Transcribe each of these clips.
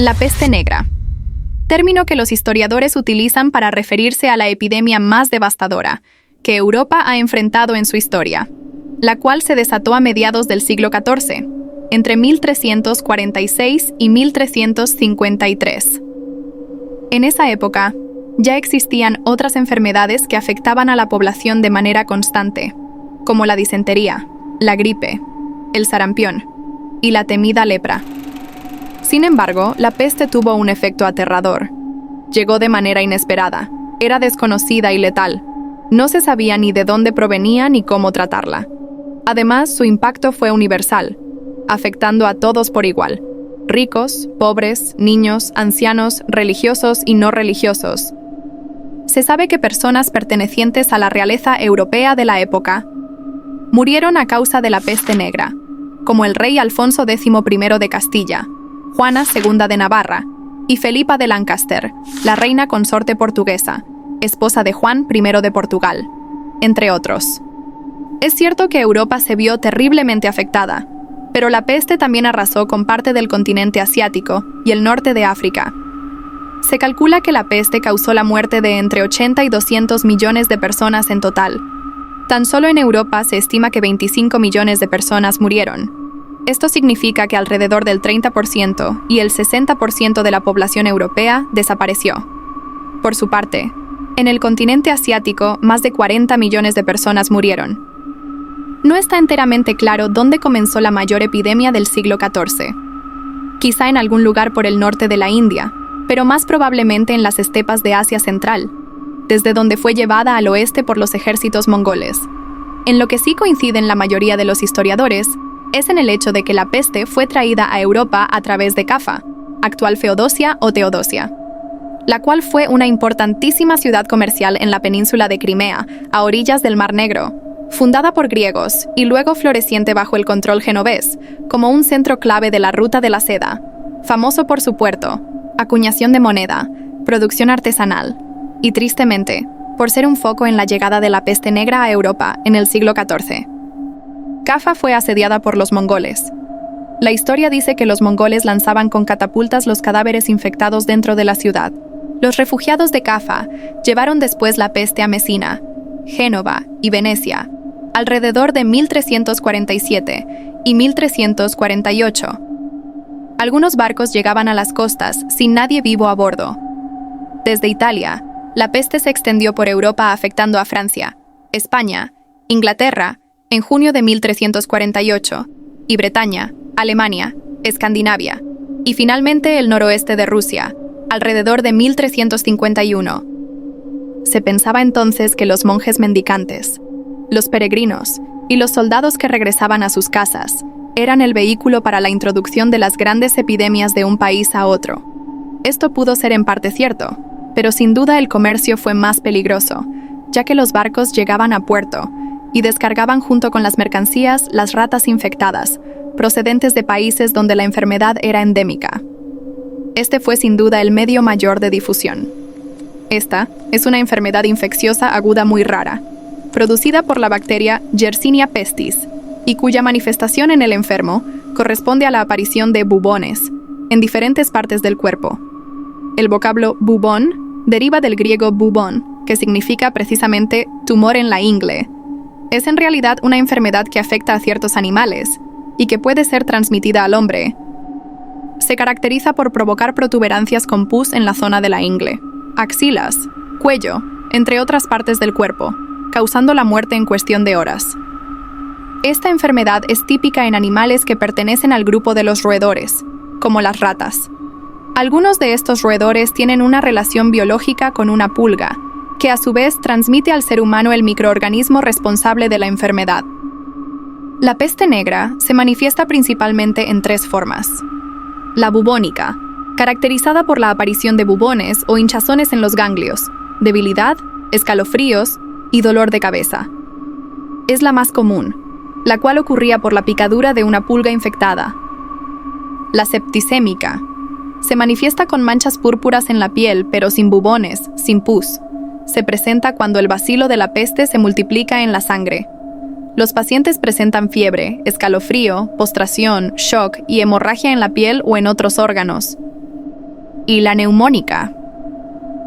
La peste negra. Término que los historiadores utilizan para referirse a la epidemia más devastadora que Europa ha enfrentado en su historia, la cual se desató a mediados del siglo XIV, entre 1346 y 1353. En esa época, ya existían otras enfermedades que afectaban a la población de manera constante, como la disentería, la gripe, el sarampión y la temida lepra. Sin embargo, la peste tuvo un efecto aterrador. Llegó de manera inesperada, era desconocida y letal. No se sabía ni de dónde provenía ni cómo tratarla. Además, su impacto fue universal, afectando a todos por igual: ricos, pobres, niños, ancianos, religiosos y no religiosos. Se sabe que personas pertenecientes a la realeza europea de la época murieron a causa de la peste negra, como el rey Alfonso X de Castilla, Juana II de Navarra y Felipa de Lancaster, la reina consorte portuguesa, esposa de Juan I de Portugal, entre otros. Es cierto que Europa se vio terriblemente afectada, pero la peste también arrasó con parte del continente asiático y el norte de África. Se calcula que la peste causó la muerte de entre 80 y 200 millones de personas en total. Tan solo en Europa se estima que 25 millones de personas murieron. Esto significa que alrededor del 30% y el 60% de la población europea desapareció. Por su parte, en el continente asiático, más de 40 millones de personas murieron. No está enteramente claro dónde comenzó la mayor epidemia del siglo XIV. Quizá en algún lugar por el norte de la India, pero más probablemente en las estepas de Asia Central, desde donde fue llevada al oeste por los ejércitos mongoles. En lo que sí coinciden la mayoría de los historiadores es en el hecho de que la peste fue traída a Europa a través de Cafa, actual Feodosia o Teodosia, la cual fue una importantísima ciudad comercial en la península de Crimea, a orillas del Mar Negro, fundada por griegos y luego floreciente bajo el control genovés, como un centro clave de la ruta de la seda, famoso por su puerto, acuñación de moneda, producción artesanal y, tristemente, por ser un foco en la llegada de la peste negra a Europa en el siglo XIV. Cafa fue asediada por los mongoles. La historia dice que los mongoles lanzaban con catapultas los cadáveres infectados dentro de la ciudad. Los refugiados de Cafa llevaron después la peste a Mesina, Génova y Venecia, alrededor de 1347 y 1348. Algunos barcos llegaban a las costas sin nadie vivo a bordo. Desde Italia, la peste se extendió por Europa afectando a Francia, España, Inglaterra, en junio de 1348, y Bretaña, Alemania, Escandinavia, y finalmente el noroeste de Rusia, alrededor de 1351. Se pensaba entonces que los monjes mendicantes, los peregrinos y los soldados que regresaban a sus casas eran el vehículo para la introducción de las grandes epidemias de un país a otro. Esto pudo ser en parte cierto, pero sin duda el comercio fue más peligroso, ya que los barcos llegaban a puerto y descargaban junto con las mercancías las ratas infectadas, procedentes de países donde la enfermedad era endémica. Este fue sin duda el medio mayor de difusión. Esta es una enfermedad infecciosa aguda muy rara, producida por la bacteria Yersinia pestis, y cuya manifestación en el enfermo corresponde a la aparición de bubones en diferentes partes del cuerpo. El vocablo bubón deriva del griego bubón, que significa precisamente tumor en la ingle. Es en realidad una enfermedad que afecta a ciertos animales y que puede ser transmitida al hombre. Se caracteriza por provocar protuberancias con pus en la zona de la ingle, axilas, cuello, entre otras partes del cuerpo, causando la muerte en cuestión de horas. Esta enfermedad es típica en animales que pertenecen al grupo de los roedores, como las ratas. Algunos de estos roedores tienen una relación biológica con una pulga, que a su vez transmite al ser humano el microorganismo responsable de la enfermedad. La peste negra se manifiesta principalmente en tres formas. La bubónica, caracterizada por la aparición de bubones o hinchazones en los ganglios, debilidad, escalofríos y dolor de cabeza. Es la más común, la cual ocurría por la picadura de una pulga infectada. La septicémica se manifiesta con manchas púrpuras en la piel, pero sin bubones, sin pus. Se presenta cuando el bacilo de la peste se multiplica en la sangre. Los pacientes presentan fiebre, escalofrío, postración, shock y hemorragia en la piel o en otros órganos. y la neumónica.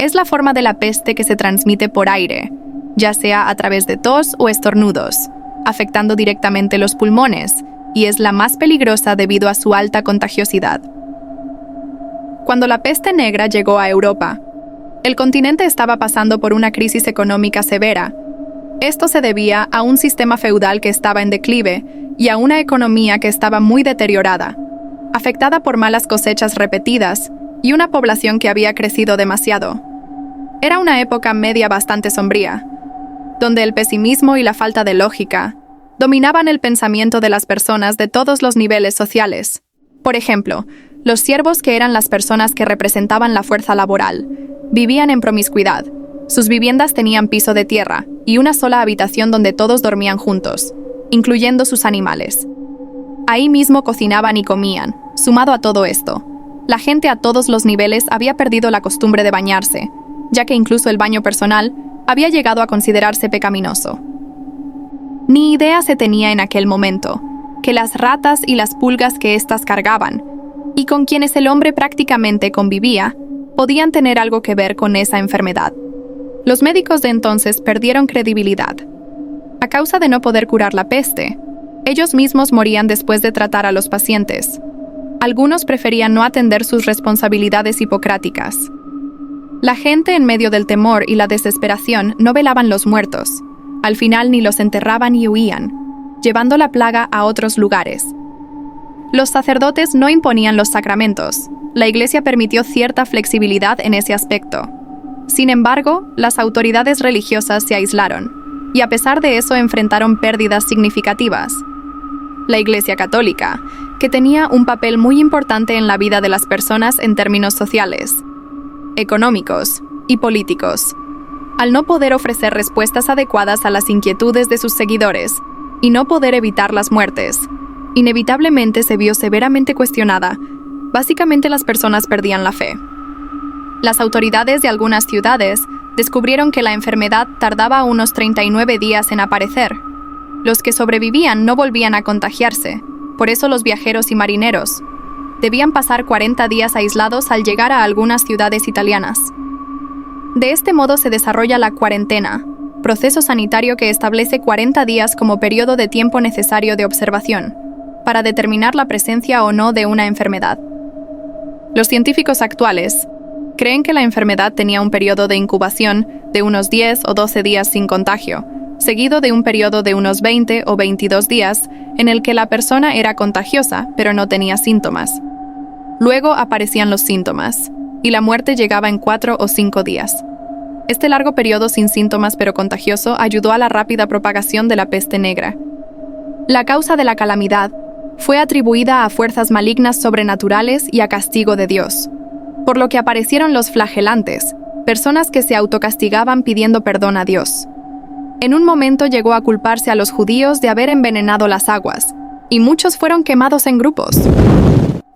Es la forma de la peste que se transmite por aire, ya sea a través de tos o estornudos, afectando directamente los pulmones, y es la más peligrosa debido a su alta contagiosidad. Cuando la peste negra llegó a Europa, el continente estaba pasando por una crisis económica severa. Esto se debía a un sistema feudal que estaba en declive y a una economía que estaba muy deteriorada, afectada por malas cosechas repetidas y una población que había crecido demasiado. Era una época media bastante sombría, donde el pesimismo y la falta de lógica dominaban el pensamiento de las personas de todos los niveles sociales. Por ejemplo, los siervos, que eran las personas que representaban la fuerza laboral, vivían en promiscuidad. Sus viviendas tenían piso de tierra y una sola habitación donde todos dormían juntos, incluyendo sus animales. Ahí mismo cocinaban y comían. Sumado a todo esto, la gente a todos los niveles había perdido la costumbre de bañarse, ya que incluso el baño personal había llegado a considerarse pecaminoso. Ni idea se tenía en aquel momento que las ratas y las pulgas que éstas cargaban, y con quienes el hombre prácticamente convivía, podían tener algo que ver con esa enfermedad. Los médicos de entonces perdieron credibilidad. A causa de no poder curar la peste, ellos mismos morían después de tratar a los pacientes. Algunos preferían no atender sus responsabilidades hipocráticas. La gente, en medio del temor y la desesperación, no velaban los muertos. Al final ni los enterraban y huían, llevando la plaga a otros lugares. Los sacerdotes no imponían los sacramentos. La Iglesia permitió cierta flexibilidad en ese aspecto. Sin embargo, las autoridades religiosas se aislaron, y a pesar de eso enfrentaron pérdidas significativas. La Iglesia Católica, que tenía un papel muy importante en la vida de las personas en términos sociales, económicos y políticos, al no poder ofrecer respuestas adecuadas a las inquietudes de sus seguidores y no poder evitar las muertes, inevitablemente se vio severamente cuestionada. Básicamente, las personas perdían la fe. Las autoridades de algunas ciudades descubrieron que la enfermedad tardaba unos 39 días en aparecer. Los que sobrevivían no volvían a contagiarse, por eso los viajeros y marineros debían pasar 40 días aislados al llegar a algunas ciudades italianas. De este modo se desarrolla la cuarentena, proceso sanitario que establece 40 días como periodo de tiempo necesario de observación, para determinar la presencia o no de una enfermedad. Los científicos actuales creen que la enfermedad tenía un periodo de incubación de unos 10 o 12 días sin contagio, seguido de un periodo de unos 20 o 22 días en el que la persona era contagiosa pero no tenía síntomas. Luego aparecían los síntomas, y la muerte llegaba en 4 o 5 días. Este largo periodo sin síntomas pero contagioso ayudó a la rápida propagación de la peste negra. La causa de la calamidad fue atribuida a fuerzas malignas sobrenaturales y a castigo de Dios, por lo que aparecieron los flagelantes, personas que se autocastigaban pidiendo perdón a Dios. En un momento llegó a culparse a los judíos de haber envenenado las aguas, y muchos fueron quemados en grupos.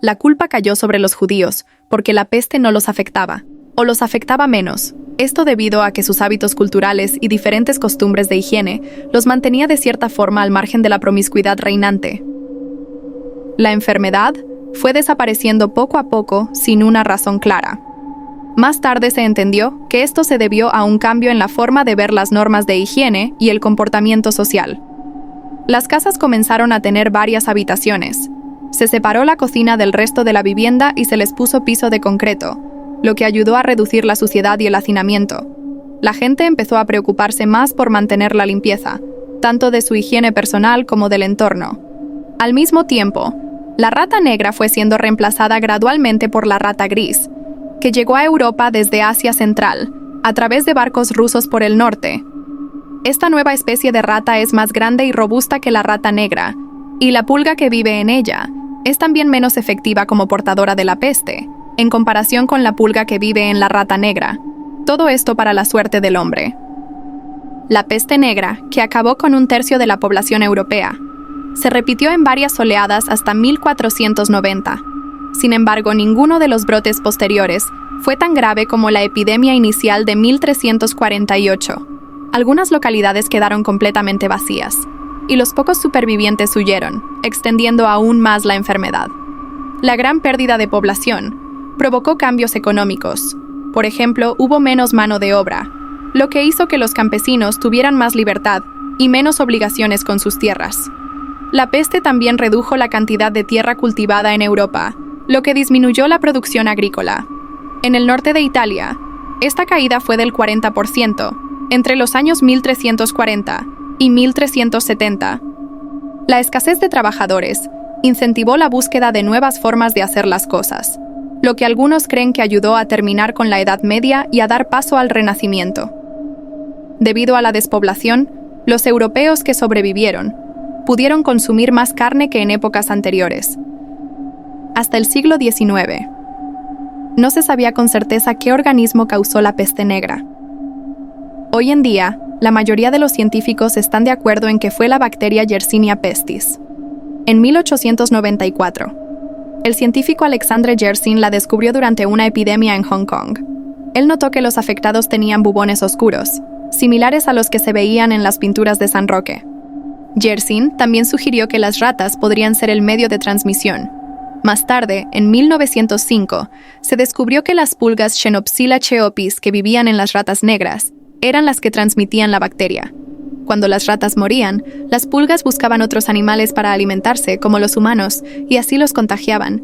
La culpa cayó sobre los judíos, porque la peste no los afectaba, o los afectaba menos. Esto debido a que sus hábitos culturales y diferentes costumbres de higiene los mantenía de cierta forma al margen de la promiscuidad reinante. La enfermedad fue desapareciendo poco a poco sin una razón clara. Más tarde se entendió que esto se debió a un cambio en la forma de ver las normas de higiene y el comportamiento social. Las casas comenzaron a tener varias habitaciones. Se separó la cocina del resto de la vivienda y se les puso piso de concreto, lo que ayudó a reducir la suciedad y el hacinamiento. La gente empezó a preocuparse más por mantener la limpieza, tanto de su higiene personal como del entorno. Al mismo tiempo, la rata negra fue siendo reemplazada gradualmente por la rata gris, que llegó a Europa desde Asia Central, a través de barcos rusos por el norte. Esta nueva especie de rata es más grande y robusta que la rata negra, y la pulga que vive en ella es también menos efectiva como portadora de la peste, en comparación con la pulga que vive en la rata negra. Todo esto para la suerte del hombre. La peste negra, que acabó con 1/3 de la población europea, se repitió en varias oleadas hasta 1490. Sin embargo, ninguno de los brotes posteriores fue tan grave como la epidemia inicial de 1348. Algunas localidades quedaron completamente vacías, y los pocos supervivientes huyeron, extendiendo aún más la enfermedad. La gran pérdida de población provocó cambios económicos. Por ejemplo, hubo menos mano de obra, lo que hizo que los campesinos tuvieran más libertad y menos obligaciones con sus tierras. La peste también redujo la cantidad de tierra cultivada en Europa, lo que disminuyó la producción agrícola. En el norte de Italia, esta caída fue del 40%, entre los años 1340 y 1370. La escasez de trabajadores incentivó la búsqueda de nuevas formas de hacer las cosas, lo que algunos creen que ayudó a terminar con la Edad Media y a dar paso al Renacimiento. Debido a la despoblación, los europeos que sobrevivieron pudieron consumir más carne que en épocas anteriores. Hasta el siglo XIX, no se sabía con certeza qué organismo causó la peste negra. Hoy en día, la mayoría de los científicos están de acuerdo en que fue la bacteria Yersinia pestis. En 1894, el científico Alexandre Yersin la descubrió durante una epidemia en Hong Kong. Él notó que los afectados tenían bubones oscuros, similares a los que se veían en las pinturas de San Roque. Yersin también sugirió que las ratas podrían ser el medio de transmisión. Más tarde, en 1905, se descubrió que las pulgas Xenopsila cheopis que vivían en las ratas negras eran las que transmitían la bacteria. Cuando las ratas morían, las pulgas buscaban otros animales para alimentarse, como los humanos, y así los contagiaban.